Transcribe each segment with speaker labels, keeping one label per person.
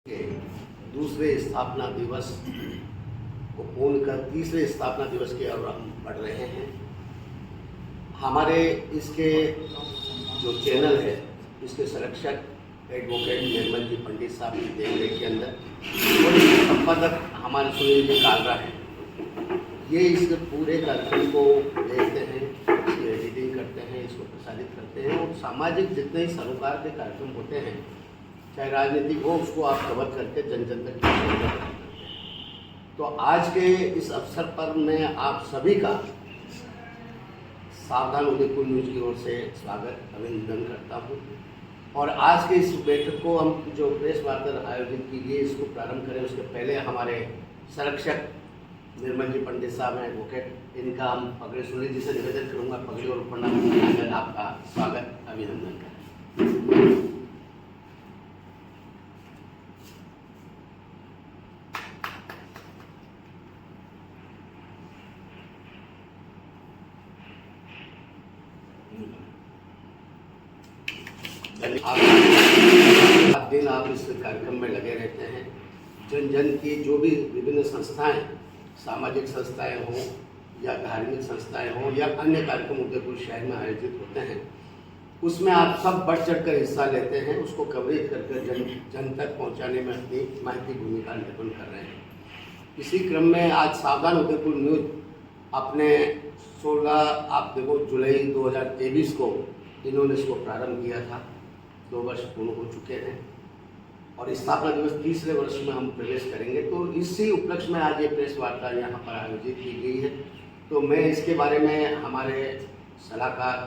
Speaker 1: के दूसरे स्थापना दिवस को पूर्ण कर तीसरे स्थापना दिवस की ओर हम बढ़ रहे हैं। हमारे इसके जो चैनल है, इसके संरक्षक एडवोकेट निर्मल जी पंडित साहब की देखरेख के अंदर और इसके संपादक हमारे सुनील जी कालरा हैं। ये इस पूरे कार्यक्रम को देखते हैं, इसकी एडिटिंग करते हैं, इसको प्रसारित करते हैं और सामाजिक जितने ही सरोकार के कार्यक्रम होते हैं, चाहे राजनीतिक हो, उसको आप कवर करके जन जन तक पहुंचाते हैं। तो आज के इस अवसर पर मैं आप सभी का सावधान उदयपुर न्यूज़ की ओर से स्वागत अभिनंदन करता हूं। और आज के इस बैठक को हम जो प्रेस वार्ता आयोजित कीजिए इसको प्रारंभ करें, उसके पहले हमारे संरक्षक निर्मल जी पंडित साहब हैं एडवोकेट, इनका हम पगड़ी सुनील जी से निवेदन करूँगा पगड़ी और प्रणाम आपका स्वागत अभिनंदन करें। आप दिन आप इस कार्यक्रम में लगे रहते हैं। जन जन की जो भी विभिन्न संस्थाएं, सामाजिक संस्थाएं हों या धार्मिक संस्थाएं हों या अन्य कार्यक्रम उदयपुर शहर में आयोजित होते हैं, उसमें आप सब बढ़ चढ़कर हिस्सा लेते हैं, उसको कवरेज करके जन जन तक पहुंचाने में अपनी महत्वपूर्ण भूमिका निर्वहन कर रहे हैं। इसी क्रम में आज सावधान उदयपुर न्यूज़ अपने 16 आप देखो जुलाई 2023 को इन्होंने इसको प्रारंभ किया था। 2 वर्ष पूर्ण हो चुके हैं और स्थापना दिवस तीसरे वर्ष में हम प्रवेश करेंगे। तो इसी उपलक्ष्य में आज ये प्रेस वार्ता यहाँ पर आयोजित की गई है। तो मैं इसके बारे में हमारे सलाहकार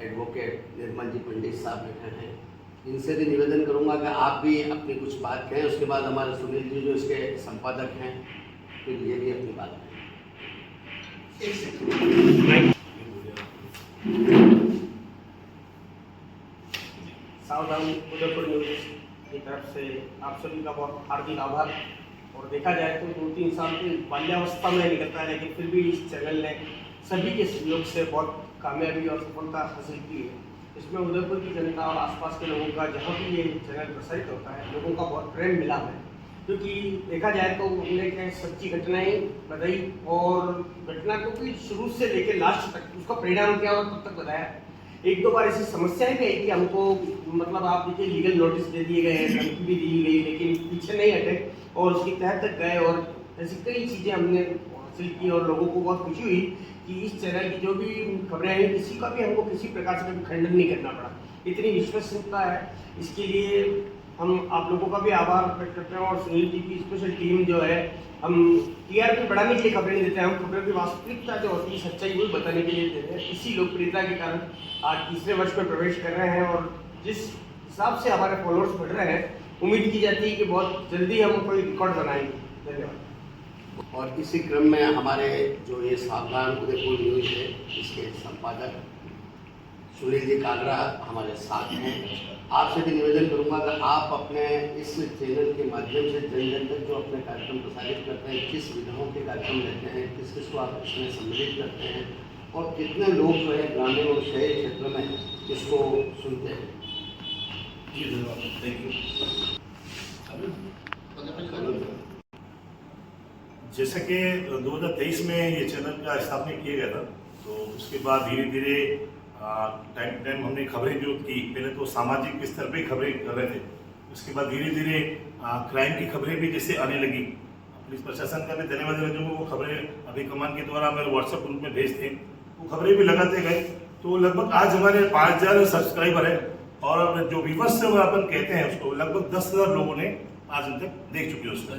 Speaker 1: एडवोकेट निर्मल जी पंडित साहब बैठे हैं, इनसे भी निवेदन करूँगा कि आप भी अपनी कुछ बात कहें। उसके बाद हमारे सुनील जी जो इसके संपादक हैं, फिर ये भी अपनी बात कहें।
Speaker 2: सावधान उदयपुर न्यूज़ की तरफ से आप सभी का बहुत हार्दिक आभार। और देखा जाए तो 2-3 साल की बाल्यावस्था में निकलता है, लेकिन फिर भी इस चैनल ने सभी के सहयोग से बहुत कामयाबी और सफलता हासिल की है। इसमें उदयपुर की जनता और आसपास के लोगों का, जहाँ भी ये चैनल प्रसारित होता है, लोगों का बहुत प्रेम मिला है। क्योंकि देखा जाए तो हमने क्या सच्ची घटनाएं बताई और घटना को भी शुरू से लेकर लास्ट तक उसका परिणाम क्या और कब तक बताया। 1-2 बार ऐसी समस्याएं भी आई कि हमको मतलब आप देखिए लीगल नोटिस दे दिए गए, धमकी भी दी गई, लेकिन पीछे नहीं हटे और उसकी तह तक गए और ऐसी कई चीज़ें हमने हासिल की और लोगों को बहुत खुशी हुई कि इस चैनल की जो भी खबरें आई, किसी का भी हमको किसी प्रकार से कभी खंडन नहीं करना पड़ा। इतनी विश्वसनीयता है, इसके लिए हम आप लोगों का भी आभार व्यक्त करते हैं। और सुनील जी की स्पेशल टीम जो है, हम टीआरपी बढ़ाने के लिए खबरें नहीं देते हैं, हम खबरों की वास्तविकता जो होती है, सच्चाई वो बताने के लिए देते हैं। इसी लोकप्रियता के कारण आज तीसरे वर्ष में प्रवेश कर रहे हैं और जिस हिसाब से हमारे फॉलोअर्स बढ़ रहे हैं, उम्मीद की जाती है कि बहुत जल्दी हम कोई रिकॉर्ड बनाएंगे। धन्यवाद।
Speaker 1: और इसी क्रम में हमारे जो ये सावधान उदयपुर न्यूज़ है, इसके संपादक सुनील जी कालरा हमारे साथ हैं। आपसे भी निवेदन करूंगा कि आप अपने इस चैनल के माध्यम से जन जन तक जो अपने कार्यक्रम प्रसारित करते हैं, किस विधाओं के कार्यक्रम लेते हैं, किस किस को आप इसमें सम्मिलित करते हैं और कितने लोग जो है ग्रामीण और शहरी क्षेत्रों में इसको सुनते हैं। Thank you.
Speaker 3: जैसा कि 2023 में ये चैनल का स्थापना किया गया था, तो उसके बाद धीरे धीरे टाइम हमने खबरें जो की, पहले तो सामाजिक स्तर पे खबरें कर रहे थे, उसके बाद धीरे धीरे क्राइम की खबरें भी जैसे आने लगी। पुलिस प्रशासन का भी धन्यवाद देना चाहूँगा, वो खबरें अभी कमान के द्वारा मेरे व्हाट्सएप ग्रुप में भेजते, वो खबरें भी लगाते गए। तो लगभग आज हमारे 5000 सब्सक्राइबर है और जो व्यूअर्स अपन कहते हैं उसको लगभग 10,000 लोगों ने आज तक देख चुके हैं उसको।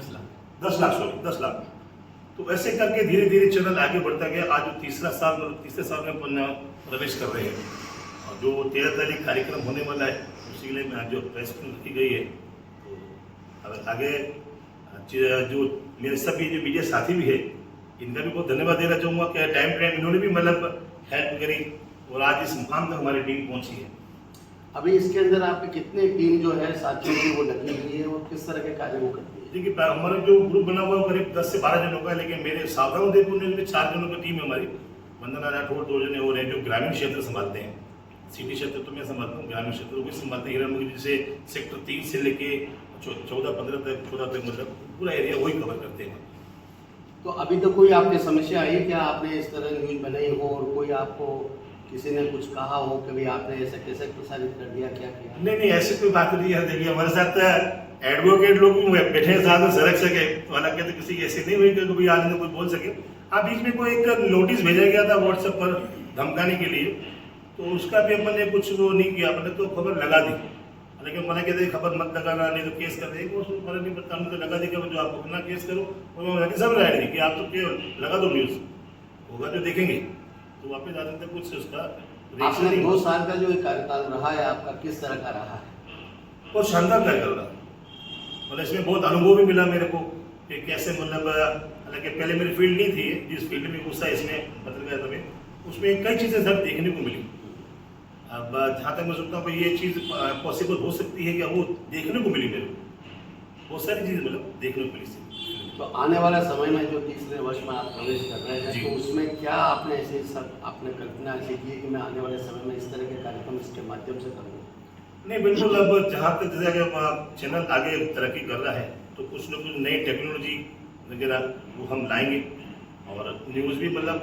Speaker 3: 10 लाख। तो ऐसे करके धीरे धीरे चैनल आगे बढ़ता गया। आज तीसरे साल में अपन प्रवेश कर रहे हैं और जो 13 तारीख कार्यक्रम होने वाला है, उसी लिए में जो प्रेस की गई है। तो आगे जो मेरे सभी जो मीडिया साथी भी है, इनका भी बहुत धन्यवाद देना चाहूँगा कि टाइम इन्होंने भी मतलब हेल्प करी और आज इस मुकाम तक हमारी टीम पहुँची है।
Speaker 1: अभी इसके अंदर आपकी कितनी टीम जो है साथियों की वो लगी हुई है और किस तरह के कार्य वो करती है?
Speaker 3: देखिए, हमारा जो ग्रुप बना हुआ है करीब 10 से 12 जनों का है, लेकिन मेरे सावधान उदयपुर में 4 जनों की टीम है हमारी। वंदना राठौर 2 जने और हैं जो ग्रामीण क्षेत्र संभालते हैं। सिटी क्षेत्र तो मैं संभालता हूँ, ग्रामीण क्षेत्र को भी संभालते हैं। हीरानगर जैसे सेक्टर 3 से लेके 14-15 तक मतलब पूरा एरिया वही कवर करते हैं।
Speaker 1: तो अभी तो कोई आपकी समस्या आई क्या? आपने इस तरह न्यूज बनाई हो और कोई आपको किसी ने कुछ कहा हो कि भाई आपने ऐसा कैसे प्रसारित कर दिया, क्या किया?
Speaker 3: नहीं, ऐसी कोई बात नहीं है। देखिए, हमारे साथ एडवोकेट लोग भी बैठे हैं साथ में, सड़क सके, हालांकि तो किसी की ऐसी नहीं हुई कि कोई आदमी कोई बोल सके। हाँ, बीच में कोई एक नोटिस भेजा गया था व्हाट्सएप पर धमकाने के लिए, तो उसका भी अपन ने कुछ वो नहीं किया, अपने तो खबर लगा दी। लेकिन मैंने कहते खबर मत लगाना, नहीं तो केस कर देंगे। वो मैंने नहीं पता, हमने तो लगा दी कि जो आप अपना केस करो, और सब राय दी कि आप तो केवल लगा दो, न्यूज़ होगा जो देखेंगे। तो वापस आने तक कुछ उसका
Speaker 1: आपने 2 साल का जो कार्यकाल रहा है आपका, किस तरह का रहा है?
Speaker 3: बहुत शानदार कार्यकाल रहा। मतलब इसमें बहुत अनुभव भी मिला मेरे को कि कैसे, मतलब हालांकि पहले मेरी फील्ड नहीं थी, जिस फील्ड में गुस्सा इसमें पत्रकारिता में, उसमें कई चीज़ें सब देखने को मिली। अब जहाँ तक मैं सोचता हूँ ये चीज़ पॉसिबल हो सकती है क्या, वो देखने को मिली मेरे को, बहुत सारी चीज़ें मतलब देखने को मिली।
Speaker 1: तो आने वाला समय में जो तीसरे वर्ष में आप प्रवेश कर रहे हैं, तो उसमें क्या आपने ऐसे सब आपने कल्पना ऐसी की है कि मैं आने वाले समय में इस तरह के कार्यक्रम इसके माध्यम से करूँगा? नहीं,
Speaker 3: बिल्कुल। अब जहाँ तक जैसे चैनल आगे तरक्की कर रहा है, तो कुछ न कुछ नई टेक्नोलॉजी वगैरह वो हम लाएंगे, और न्यूज़ भी मतलब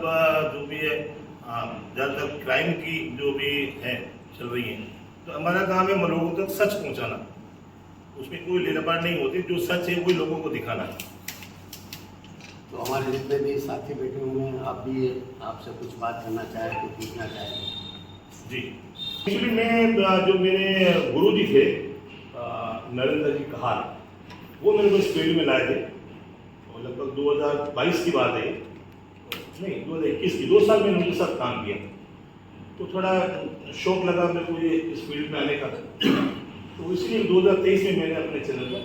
Speaker 3: जो भी है ज़्यादातर क्राइम की जो भी है चल रही है, तो हमारा काम है लोगों तक सच पहुँचाना। उसमें कोई लेनापार नहीं होती, जो सच है वही लोगों को दिखाना है।
Speaker 1: तो हमारे जितने भी साथी बैठे हुए हैं, आप भी आपसे कुछ बात करना चाहें, कुछ पूछना चाहें?
Speaker 3: जी, एक्चुअली मैं जो मेरे गुरु जी थे नरेंद्र जी कहार, वो मेरे को इस फील्ड में लाए थे, और लगभग 2022 की बात है, नहीं 2021 की, 2 साल मैंने उनके साथ काम किया। तो थोड़ा शौक लगा मेरे को ये इस फील्ड में आने का, तो इसलिए 2023 में मैंने अपने चैनल पर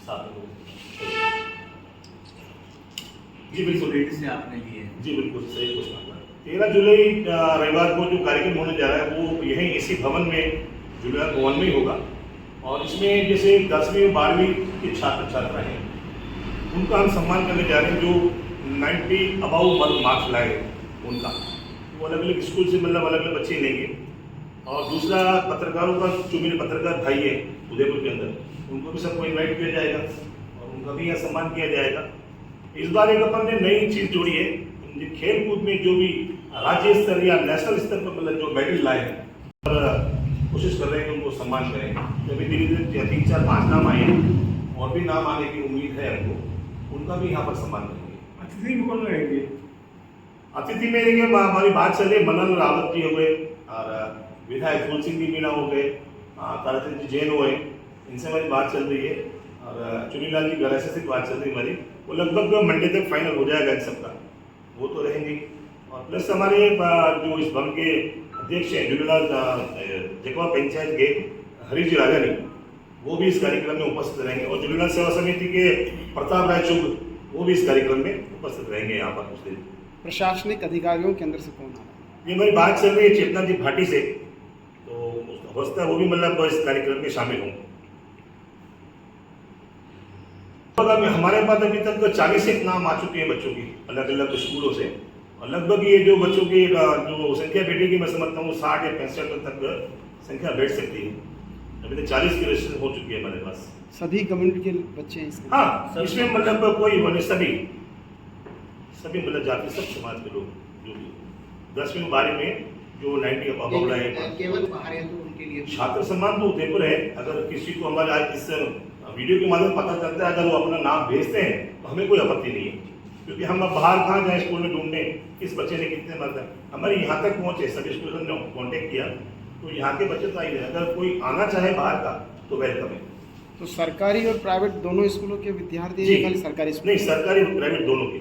Speaker 3: स्थापना की। जी बिल्कुल,
Speaker 4: से आपने लिए।
Speaker 3: जी बिल्कुल सही क्वेश्चन। 13 जुलाई रविवार को जो कार्यक्रम होने जा रहा है वो यहीं इसी भवन में, जुलियान भवन में ही होगा। और इसमें जैसे 10वीं और 12वीं के छात्र छात्रा हैं, उनका हम सम्मान करने जा रहे हैं, जो 90 अबाउ मार्क्स लाए उनका, वो अलग अलग स्कूल से मतलब अलग अलग बच्चे लेंगे। और दूसरा, पत्रकारों का जो मेरे पत्रकार भाई है उदयपुर के अंदर, उनको भी सबको इन्वाइट किया जाएगा और उनका भी यहाँ सम्मान किया जाएगा। इस बार एक अपन ने नई चीज़ जोड़ी है, खेल कूद में जो भी राज्य स्तर या नेशनल स्तर पर मतलब जो मेडल लाए हैं, और कोशिश कर रहे हैं कि उनको सम्मान करें। तो अभी धीरे धीरे 3, 4, 5 नाम आए हैं, और भी नाम आने की उम्मीद है हमको, उनका भी यहाँ पर सम्मान करेंगे।
Speaker 2: अतिथि में कौन रहेंगे?
Speaker 3: अतिथि में देखिए हमारी बात चल रही है, मनन रावत जी हो गए, और विधायक फूल सिंह जी मीणा हो गए, ताराचंद जी जैन हुए, इनसे हमारी बात चल रही है। और चुनीलाल जी गरासे से बात चल रही है हमारी, वो लगभग मंडे तक फाइनल हो जाएगा इन सबका, वो तो रहेंगे। और प्लस हमारे जो इस भवन के अध्यक्ष हैं झूलेलाल जगवा पंचायत के हरीश जी राजानी, वो भी इस कार्यक्रम में उपस्थित रहेंगे। और झूलेलाल सेवा समिति के प्रताप राय चुग, वो भी इस कार्यक्रम में उपस्थित रहेंगे यहाँ पर उस दिन।
Speaker 5: प्रशासनिक अधिकारियों के अंदर से कौन आ रहा है?
Speaker 3: ये हमारी बात चल रही है चेतना जी भाटी से, तो हो सकता है वो भी मतलब इस कार्यक्रम में शामिल हों। हमारे पास अभी तक 40 नाम आ चुके हैं बच्चों की अलग अलग स्कूलों से, और लगभग ये जो बच्चों की जो संख्या बैठेगी, मैं समझता हूँ 60 या 65 तक संख्या बैठ सकती है। अभी तक 40 की रजिस्ट्रेशन हो चुकी है हमारे पास।
Speaker 5: सभी कम्युनिटी के बच्चे हैं इसमें?
Speaker 3: हाँ, इसमें मतलब कोई मतलब सभी मतलब जाति, सब समाज के लोग जो भी 10वीं 12वीं में जो 90 का पाबंदा है,
Speaker 4: केवल बाहर है तो उनके लिए
Speaker 3: छात्र सम्मान तो उदयपुर है। अगर किसी को हमारे आज इस वीडियो के माध्यम पता चलता है, अगर वो अपना नाम भेजते हैं तो हमें कोई आपत्ति नहीं है, क्योंकि हम अब बाहर कहाँ जाए स्कूल में ढूंढने किस बच्चे ने कितने मतलब, हमारे यहाँ तक पहुँचे, सभी स्कूल ने कॉन्टेक्ट किया, तो यहाँ के बच्चे तो आई है। अगर कोई आना चाहे बाहर का तो वेलकम है।
Speaker 5: तो सरकारी और प्राइवेट दोनों स्कूलों के विद्यार्थी
Speaker 3: जी,
Speaker 5: हैं, खाली सरकारी स्कूल?
Speaker 3: नहीं, सरकारी और प्राइवेट दोनों के।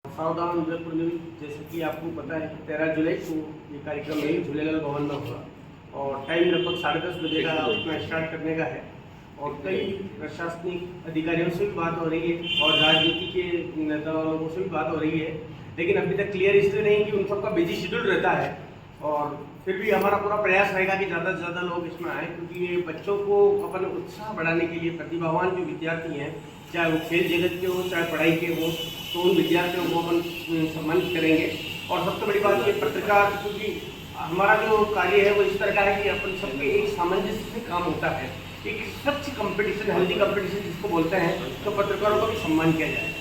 Speaker 2: सावधान उदयपुर न्यूज, जैसे कि आपको पता है कि 13 जुलाई को ये कार्यक्रम यही झूलेलाल भवन में होगा, और टाइम लगभग 10:30 बजे का अपना स्टार्ट करने का है। और कई प्रशासनिक अधिकारियों से भी बात हो रही है और राजनीति के नेता लोगों से भी बात हो रही है, लेकिन अभी तक क्लियर इसलिए नहीं कि उन सबका बिजी शेड्यूल रहता है। और फिर भी हमारा पूरा प्रयास रहेगा कि ज़्यादा से ज़्यादा लोग इसमें आएँ, क्योंकि ये बच्चों को अपन उत्साह बढ़ाने के लिए, प्रतिभावान जो विद्यार्थी हैं, चाहे वो खेल जगत के हो चाहे पढ़ाई के हो, तो उन विद्यार्थियों को अपन सम्मानित करेंगे। और सबसे बड़ी बात ये पत्रकार, क्योंकि हमारा जो कार्य है वो इस तरह का है कि अपन सबके एक सामंजस्य से काम होता है, एक स्वच्छ कंपटीशन, हेल्दी कंपटीशन जिसको बोलते हैं, तो पत्रकारों का भी सम्मान किया जाए।